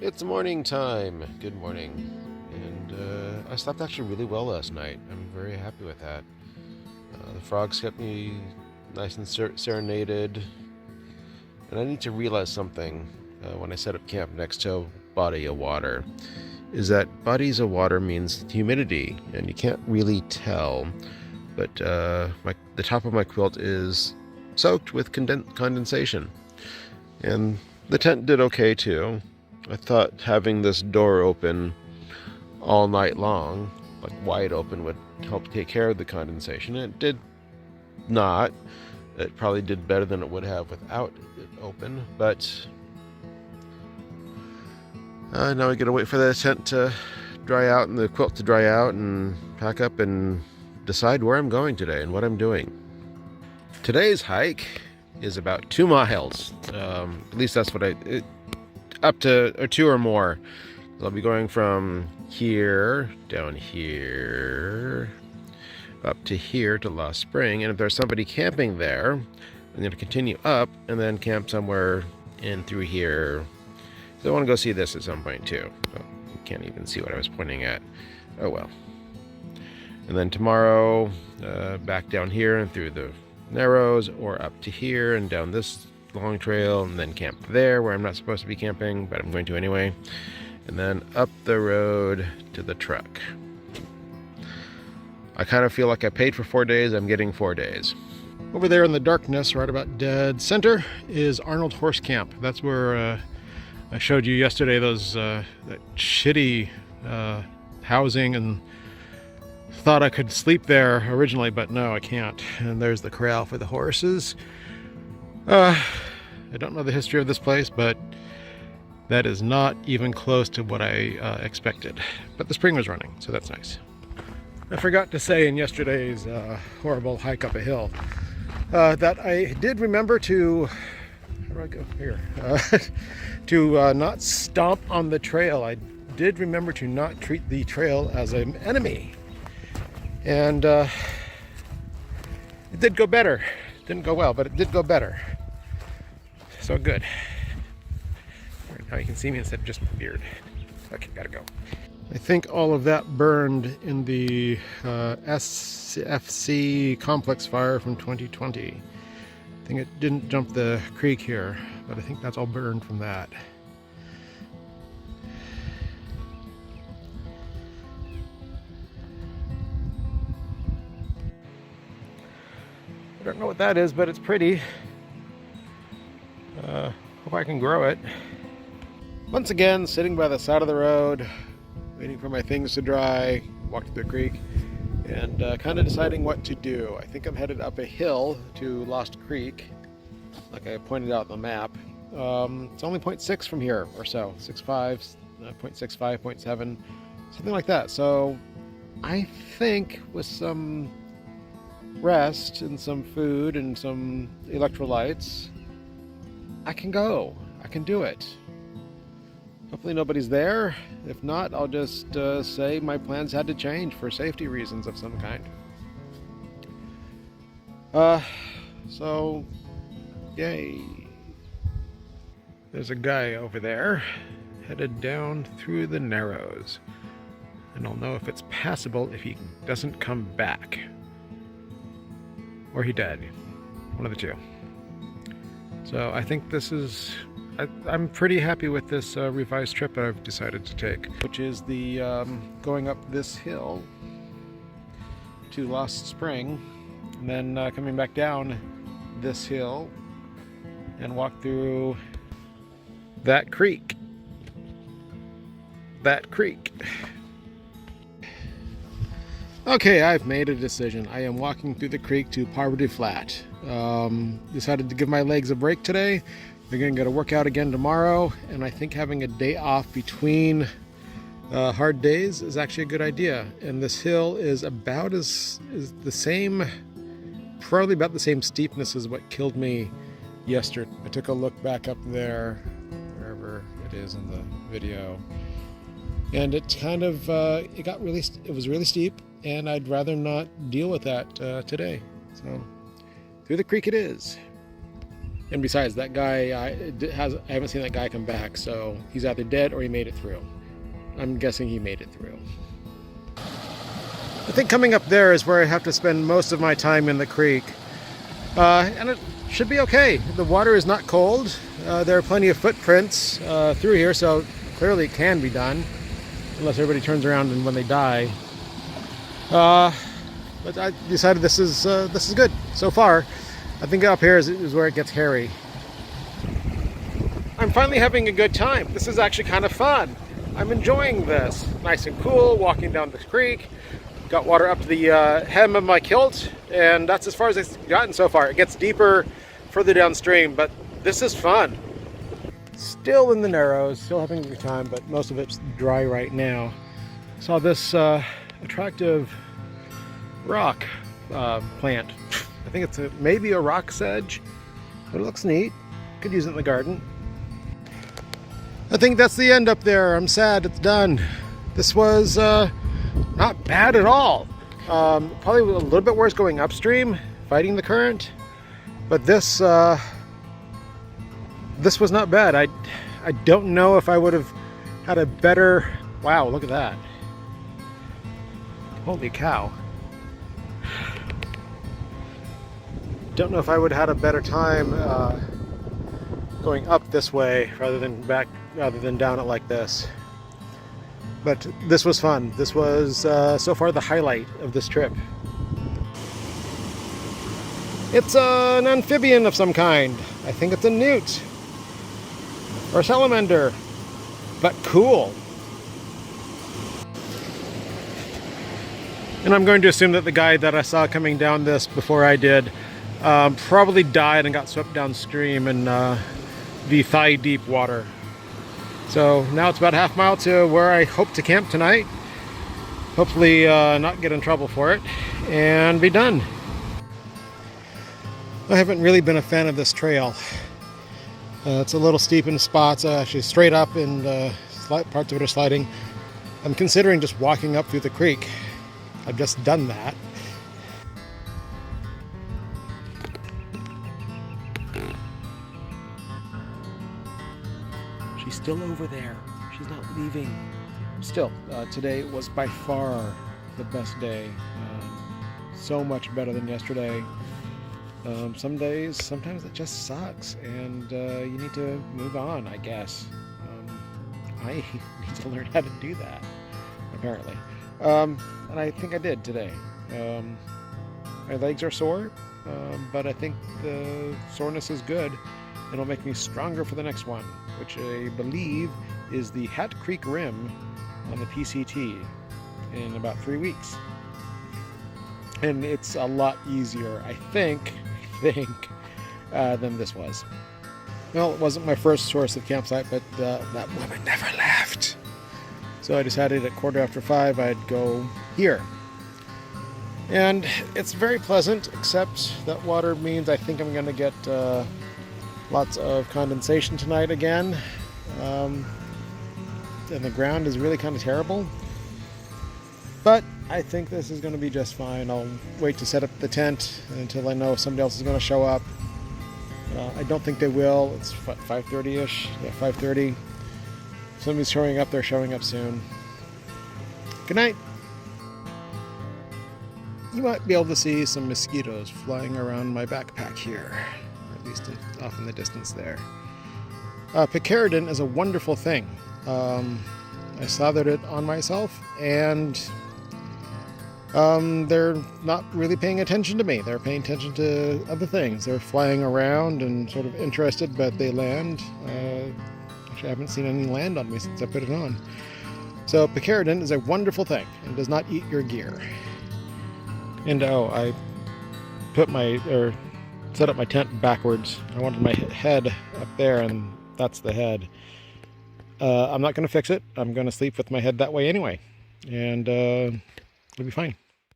It's morning time. Good morning. And I slept actually really well last night. I'm very happy with that. The frogs kept me nice and serenaded. And I need to realize something when I set up camp next to a body of water. Is that bodies of water means humidity, and you can't really tell. But the top of my quilt is soaked with condensation. And the tent did okay too. I thought having this door open all night long, like wide open, would help take care of the condensation. It did not. It probably did better than it would have without it open, but now we gotta wait for the tent to dry out and the quilt to dry out and pack up and decide where I'm going today and what I'm doing. Today's hike is about 2 miles. At least that's what up to or 2 or more. I'll be going from here, down here, up to here to Lost Spring. And if there's somebody camping there, I'm going to continue up and then camp somewhere in through here. So I want to go see this at some point too. Oh, you can't even see what I was pointing at. Oh well. And then tomorrow, back down here and through the Narrows, or up to here and down this long trail, and then camp there where I'm not supposed to be camping, but I'm going to anyway. And then up the road to the truck. I kind of feel like I paid for 4 days. I'm getting 4 days. Over there in the darkness, right about dead center, is Arnold Horse Camp. That's where I showed you yesterday those that shitty housing, and thought I could sleep there originally, but no, I can't. And there's the corral for the horses. I don't know the history of this place, but that is not even close to what I expected. But the spring was running, so that's nice. I forgot to say in yesterday's horrible hike up a hill that I did remember to, where do I go here? To not stomp on the trail. I did remember to not treat the trail as an enemy. And it did go better. It didn't go well, but it did go better. So good. Now you can see me instead of just my beard. Okay, gotta go. I think all of that burned in the SFC complex fire from 2020. I think it didn't jump the creek here, but I think that's all burned from that. I don't know what that is, but it's pretty. Hope I can grow it. Once again, sitting by the side of the road, waiting for my things to dry, walk to the creek, and kind of deciding what to do. I think I'm headed up a hill to Lost Creek, like I pointed out on the map. It's only 0.6 from here or so, 0.65, 0.7, something like that. So I think with some rest and some food and some electrolytes, I can go. I can do it. Hopefully nobody's there. If not, I'll just say my plans had to change for safety reasons of some kind. So, yay. There's a guy over there headed down through the Narrows. And I'll know if it's passable if he doesn't come back. Or he dead. One of the two. So I think this is... I'm pretty happy with this revised trip I've decided to take, which is the going up this hill to Lost Spring, and then coming back down this hill and walk through that creek. That creek. Okay, I've made a decision. I am walking through the creek to Poverty Flat. Decided to give my legs a break today. They're going to get a workout again tomorrow, and I think having a day off between hard days is actually a good idea. And this hill is about is the same, probably about the same steepness as what killed me yesterday. I took a look back up there, wherever it is in the video, and it kind of it was really steep, and I'd rather not deal with that today. So through the creek it is. And besides, that guy, I haven't seen that guy come back, so he's either dead or he made it through. I'm guessing he made it through. I think coming up there is where I have to spend most of my time in the creek. And it should be okay. The water is not cold. There are plenty of footprints through here, so clearly it can be done. Unless everybody turns around and when they die. But I decided this is good so far. I think up here is where it gets hairy. I'm finally having a good time. This is actually kind of fun. I'm enjoying this. Nice and cool, walking down the creek. Got water up to the hem of my kilt, and that's as far as it's gotten so far. It gets deeper further downstream, but this is fun. Still in the Narrows, still having a good time, but most of it's dry right now. Saw this attractive rock plant. I think it's maybe a rock sedge, but it looks neat. Could use it in the garden. I think that's the end up there. I'm sad it's done. This was not bad at all. Probably a little bit worse going upstream, fighting the current, but this was not bad. I don't know if I would have had a better. Wow, look at that! Holy cow! Don't know if I would have had a better time going up this way rather than down it like this. But this was fun. This was so far the highlight of this trip. It's an amphibian of some kind. I think it's a newt or salamander, but cool. And I'm going to assume that the guy that I saw coming down this before I did probably died and got swept downstream in the thigh-deep water. So now it's about a half mile to where I hope to camp tonight. Hopefully not get in trouble for it and be done. I haven't really been a fan of this trail. It's a little steep in spots, actually straight up, and parts of it are sliding. I'm considering just walking up through the creek. I've just done that. She's still over there. She's not leaving. Still, today was by far the best day. So much better than yesterday. Some days, sometimes it just sucks, and you need to move on, I guess. I need to learn how to do that, apparently. And I think I did today. My legs are sore, but I think the soreness is good. It'll make me stronger for the next one, which I believe is the Hat Creek Rim on the PCT in about 3 weeks. And it's a lot easier, I think, than this was. Well, it wasn't my first source of campsite, but that woman never left. So I decided at 5:15 I'd go here. And it's very pleasant, except that water means I think I'm going to get lots of condensation tonight again. And the ground is really kind of terrible. But I think this is going to be just fine. I'll wait to set up the tent until I know if somebody else is going to show up. I don't think they will. It's 5:30-ish. Yeah, 5:30. If somebody's showing up, they're showing up soon. Good night. You might be able to see some mosquitoes flying around my backpack here, or at least off in the distance there. Picaridin is a wonderful thing. I slathered it on myself, and they're not really paying attention to me. They're paying attention to other things. They're flying around and sort of interested, but they land. Actually, I haven't seen any land on me since I put it on. So picaridin is a wonderful thing and does not eat your gear. And I set up my tent backwards. I wanted my head up there, and that's the head. I'm not going to fix it. I'm going to sleep with my head that way anyway, and it'll be fine.